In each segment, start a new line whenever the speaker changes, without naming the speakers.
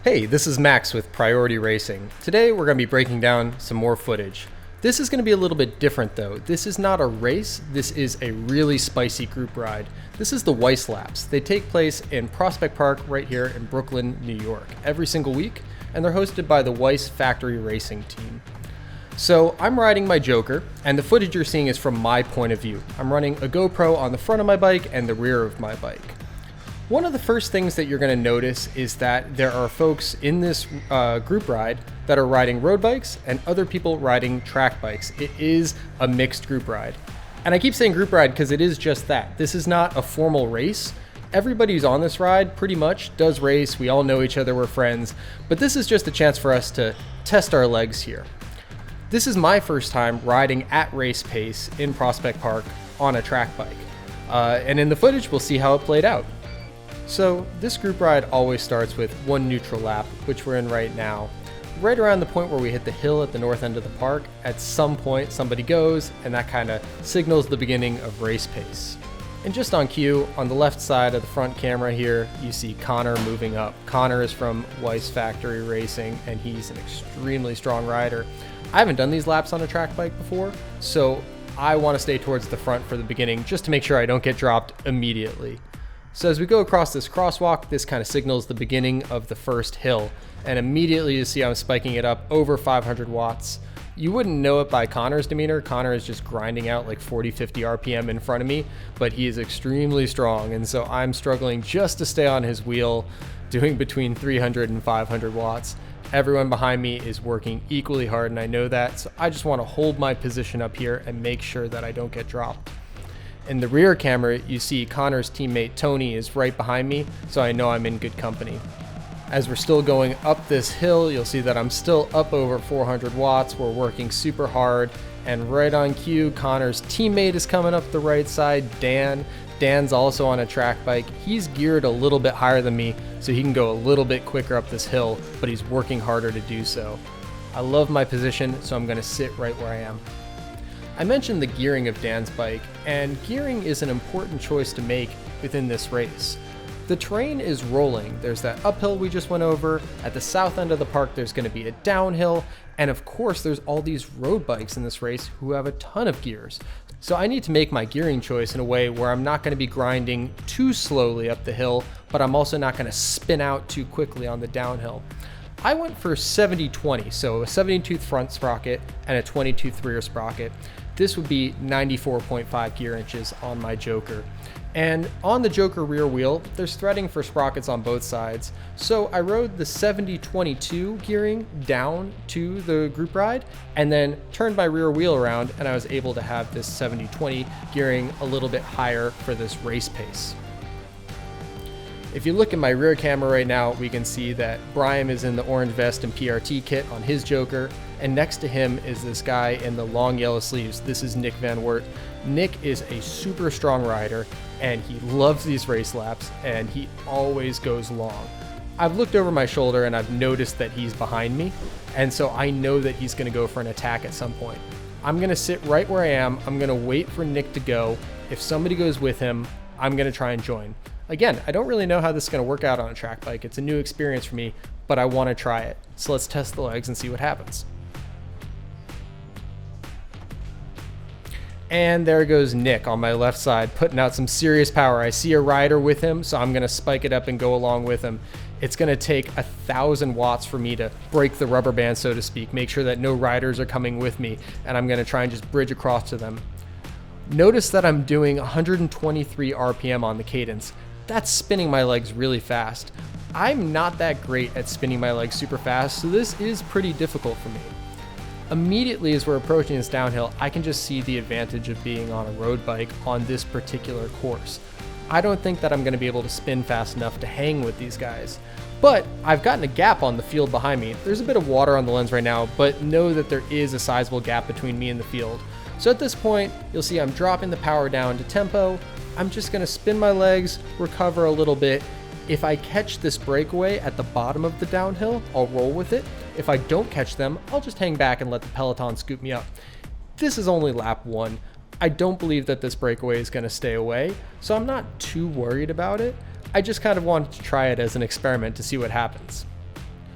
Hey, this is Max with Priority Racing. Today we're going to be breaking down some more footage. This is going to be a little bit different though. This is not a race, this is a really spicy group ride. This is the Weis laps. They take place in Prospect Park right here in Brooklyn, New York, every single week, and they're hosted by the Weis factory racing team. So I'm riding my Joker, and the footage you're seeing is from my point of view. I'm running a GoPro on the front of my bike and the rear of my bike. One of the first things that you're going to notice is that there are folks in this group ride that are riding road bikes and other people riding track bikes. It is a mixed group ride. And I keep saying group ride because it is just that. This is not a formal race. Everybody who's on this ride pretty much does race. We all know each other, we're friends. But this is just a chance for us to test our legs here. This is my first time riding at race pace in Prospect Park on a track bike. And in the footage, we'll see how it played out. So this group ride always starts with one neutral lap, which we're in right now. Right around the point where we hit the hill at the north end of the park, at some point somebody goes, and that kind of signals the beginning of race pace. And just on cue, on the left side of the front camera here, you see Connor moving up. Connor is from Weis Factory Racing, and he's an extremely strong rider. I haven't done these laps on a track bike before, so I want to stay towards the front for the beginning just to make sure I don't get dropped immediately. So as we go across this crosswalk, this kind of signals the beginning of the first hill, and immediately you see I'm spiking it up over 500 watts. You wouldn't know it by Connor's demeanor. Connor is just grinding out like 40-50 RPM in front of me, but he is extremely strong, and so I'm struggling just to stay on his wheel, doing between 300 and 500 watts. Everyone behind me is working equally hard, and I know that, so I just want to hold my position up here and make sure that I don't get dropped. In the rear camera, you see Connor's teammate Tony is right behind me, so I know I'm in good company. As we're still going up this hill, you'll see that I'm still up over 400 watts. We're working super hard, and right on cue, Connor's teammate is coming up the right side, Dan. Dan's also on a track bike. He's geared a little bit higher than me, so he can go a little bit quicker up this hill, but he's working harder to do so. I love my position, so I'm going to sit right where I am. I mentioned the gearing of Dan's bike, and gearing is an important choice to make within this race. The terrain is rolling. There's that uphill we just went over. At the south end of the park, there's going to be a downhill, and of course, there's all these road bikes in this race who have a ton of gears. So I need to make my gearing choice in a way where I'm not going to be grinding too slowly up the hill, but I'm also not going to spin out too quickly on the downhill. I went for 70-20, so a 70-tooth front sprocket and a 20-tooth rear sprocket. This would be 94.5 gear inches on my Joker. And on the Joker rear wheel, there's threading for sprockets on both sides. So I rode the 70-22 gearing down to the group ride and then turned my rear wheel around, and I was able to have this 70-20 gearing a little bit higher for this race pace. If you look at my rear camera right now, we can see that Brian is in the orange vest and PRT kit on his Joker, and next to him is this guy in the long yellow sleeves. This is Nick Van Wert. Nick is a super strong rider, and he loves these race laps, and he always goes long. I've looked over my shoulder and I've noticed that he's behind me, and so I know that he's going to go for an attack at some point. I'm going to sit right where I am. I'm going to wait for Nick to go. If somebody goes with him, I'm going to try and join. Again, I don't really know how this is going to work out on a track bike. It's a new experience for me, but I want to try it. So let's test the legs and see what happens. And there goes Nick on my left side, putting out some serious power. I see a rider with him, so I'm going to spike it up and go along with him. It's going to take 1,000 watts for me to break the rubber band, so to speak, make sure that no riders are coming with me, and I'm going to try and just bridge across to them. Notice that I'm doing 123 RPM on the cadence. That's spinning my legs really fast. I'm not that great at spinning my legs super fast, so this is pretty difficult for me. Immediately as we're approaching this downhill, I can just see the advantage of being on a road bike on this particular course. I don't think that I'm going to be able to spin fast enough to hang with these guys, but I've gotten a gap on the field behind me. There's a bit of water on the lens right now, but know that there is a sizable gap between me and the field. So at this point, you'll see I'm dropping the power down to tempo. I'm just going to spin my legs, recover a little bit. If I catch this breakaway at the bottom of the downhill, I'll roll with it. If I don't catch them, I'll just hang back and let the peloton scoop me up. This is only lap 1. I don't believe that this breakaway is going to stay away, so I'm not too worried about it. I just kind of wanted to try it as an experiment to see what happens.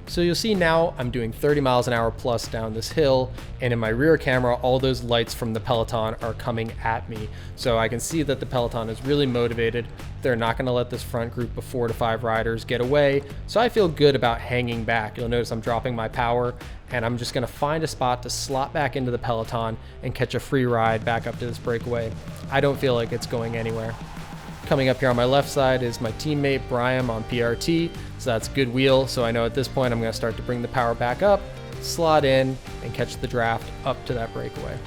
So you'll see now I'm doing 30 miles an hour plus down this hill, and in my rear camera, all those lights from the peloton are coming at me. So I can see that the peloton is really motivated. They're not gonna let this front group of 4 to 5 riders get away. So I feel good about hanging back. You'll notice I'm dropping my power, and I'm just gonna find a spot to slot back into the peloton and catch a free ride back up to this breakaway. I don't feel like it's going anywhere. Coming up here on my left side is my teammate Brian on PRT, so that's good wheel. So I know at this point I'm going to start to bring the power back up, slot in, and catch the draft up to that breakaway.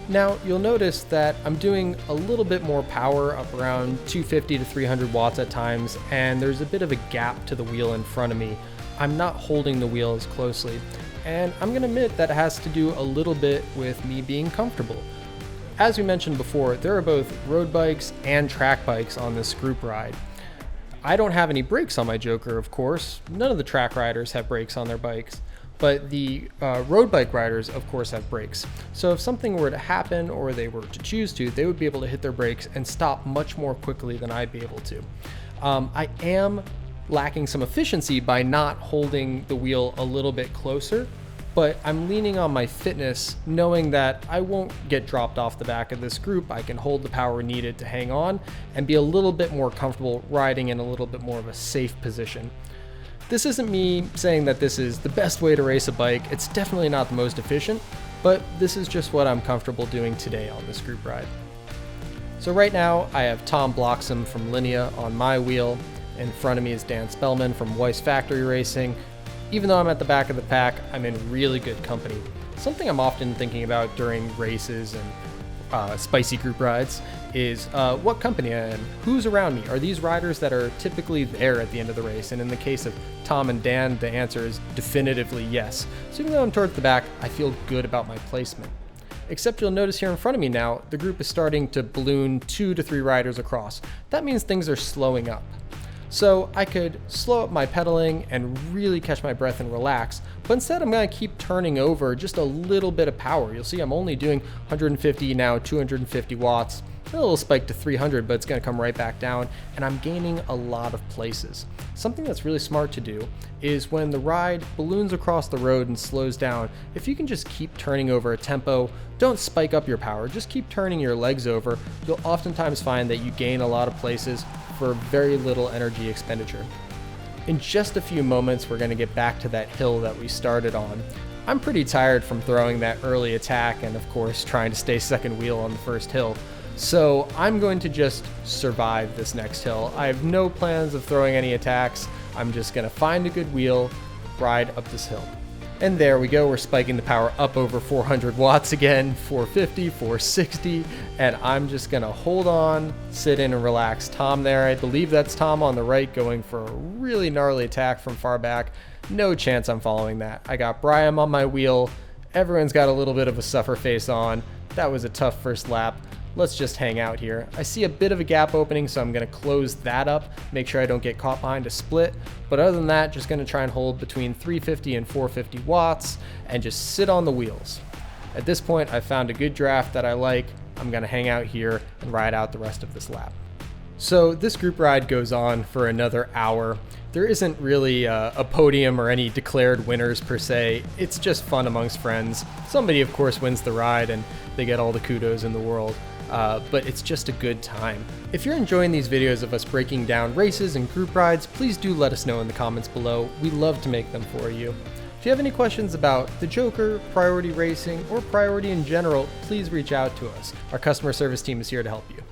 Now you'll notice that I'm doing a little bit more power, up around 250 to 300 watts at times, and there's a bit of a gap to the wheel in front of me. I'm not holding the wheel as closely, and I'm going to admit that it has to do a little bit with me being comfortable. As we mentioned before, there are both road bikes and track bikes on this group ride. I don't have any brakes on my Joker, of course. None of the track riders have brakes on their bikes, but the road bike riders, of course, have brakes. So if something were to happen or they were to choose to, they would be able to hit their brakes and stop much more quickly than I'd be able to. I am lacking some efficiency by not holding the wheel a little bit closer, but I'm leaning on my fitness, knowing that I won't get dropped off the back of this group. I can hold the power needed to hang on and be a little bit more comfortable riding in a little bit more of a safe position. This isn't me saying that this is the best way to race a bike. It's definitely not the most efficient, but this is just what I'm comfortable doing today on this group ride. So right now I have Tom Bloxham from Linea on my wheel. In front of me is Dan Spellman from Weis Factory Racing. Even though I'm at the back of the pack, I'm in really good company. Something I'm often thinking about during races and spicy group rides is what company I am, who's around me. Are these riders that are typically there at the end of the race? And in the case of Tom and Dan, the answer is definitively yes. So even though I'm towards the back, I feel good about my placement. Except you'll notice here in front of me now, the group is starting to balloon 2 to 3 riders across. That means things are slowing up. So I could slow up my pedaling and really catch my breath and relax, but instead I'm going to keep turning over just a little bit of power. You'll see I'm only doing 150, now 250 watts, a little spike to 300, but it's going to come right back down, and I'm gaining a lot of places. Something that's really smart to do is when the ride balloons across the road and slows down, if you can just keep turning over at tempo, don't spike up your power, just keep turning your legs over, you'll oftentimes find that you gain a lot of places for very little energy expenditure. In just a few moments, we're going to get back to that hill that we started on. I'm pretty tired from throwing that early attack and of course trying to stay second wheel on the first hill. So I'm going to just survive this next hill. I have no plans of throwing any attacks. I'm just going to find a good wheel, ride up this hill. And there we go, we're spiking the power up over 400 watts again, 450, 460, and I'm just gonna hold on, sit in and relax. Tom there, I believe that's Tom on the right going for a really gnarly attack from far back. No chance I'm following that. I got Brian on my wheel, everyone's got a little bit of a suffer face on. That was a tough first lap. Let's just hang out here. I see a bit of a gap opening, so I'm going to close that up, make sure I don't get caught behind a split. But other than that, just going to try and hold between 350 and 450 watts and just sit on the wheels. At this point, I've found a good draft that I like. I'm going to hang out here and ride out the rest of this lap. So this group ride goes on for another hour. There isn't really a podium or any declared winners per se. It's just fun amongst friends. Somebody, of course, wins the ride and they get all the kudos in the world. But it's just a good time. If you're enjoying these videos of us breaking down races and group rides, please do let us know in the comments below. We love to make them for you. If you have any questions about the Joker, Priority Racing, or Priority in general, please reach out to us. Our customer service team is here to help you.